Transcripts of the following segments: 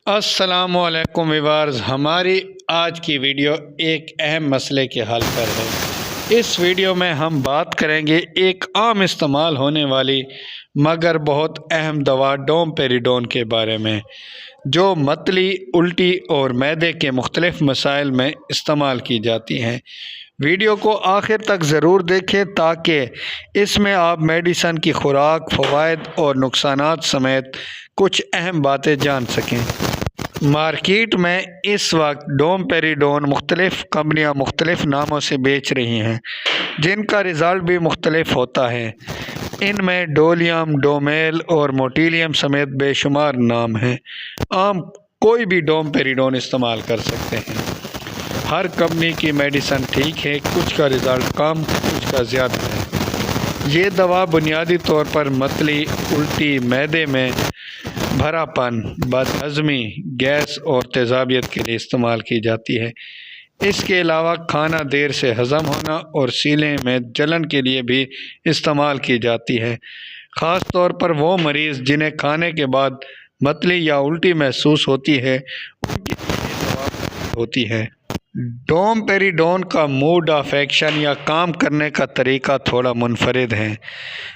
السلام علیکم ویورز، ہماری آج کی ویڈیو ایک اہم مسئلے کے حل پر ہے۔ اس ویڈیو میں ہم بات کریں گے ایک عام استعمال ہونے والی مگر بہت اہم دوا ڈومپیریڈون کے بارے میں، جو متلی، الٹی اور معدے کے مختلف مسائل میں استعمال کی جاتی ہیں۔ ویڈیو کو آخر تک ضرور دیکھیں تاکہ اس میں آپ میڈیسن کی خوراک، فوائد اور نقصانات سمیت کچھ اہم باتیں جان سکیں۔ مارکیٹ میں اس وقت ڈومپیریڈون مختلف کمپنیاں مختلف ناموں سے بیچ رہی ہیں، جن کا رزلٹ بھی مختلف ہوتا ہے۔ ان میں ڈولیم، ڈومیل اور موٹیلیم سمیت بے شمار نام ہیں۔ عام کوئی بھی ڈومپیریڈون استعمال کر سکتے ہیں۔ ہر کمپنی کی میڈیسن ٹھیک ہے، کچھ کا رزلٹ کم، کچھ کا زیادہ ہے۔ یہ دوا بنیادی طور پر متلی، الٹی، معدے میں بھرا پن، بد ہضمی، گیس اور تیزابیت کے لیے استعمال کی جاتی ہے۔ اس کے علاوہ کھانا دیر سے ہضم ہونا اور سینے میں جلن کے لیے بھی استعمال کی جاتی ہے، خاص طور پر وہ مریض جنہیں کھانے کے بعد متلی یا الٹی محسوس ہوتی ہے، ان کے لیے یہ دوا مفید ہوتی ہے۔ ڈومپیریڈون کا موڈ آف ایکشن یا کام کرنے کا طریقہ تھوڑا منفرد ہے۔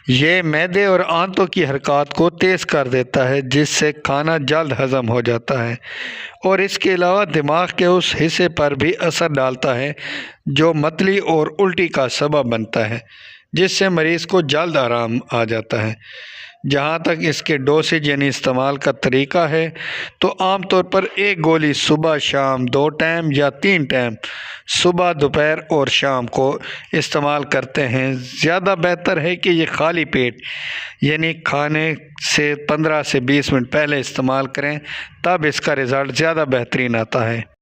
یہ معدے اور آنتوں کی حرکات کو تیز کر دیتا ہے، جس سے کھانا جلد ہضم ہو جاتا ہے، اور اس کے علاوہ دماغ کے اس حصے پر بھی اثر ڈالتا ہے جو متلی اور الٹی کا سبب بنتا ہے، جس سے مریض کو جلد آرام آ جاتا ہے۔ جہاں تک اس کے ڈوسیج یعنی استعمال کا طریقہ ہے، تو عام طور پر ایک گولی صبح شام 2 ٹائم یا 3 ٹائم صبح، دوپہر اور شام کو استعمال کرتے ہیں۔ زیادہ بہتر ہے کہ یہ خالی پیٹ یعنی کھانے سے 15 سے 20 منٹ پہلے استعمال کریں، تب اس کا رزلٹ زیادہ بہترین آتا ہے۔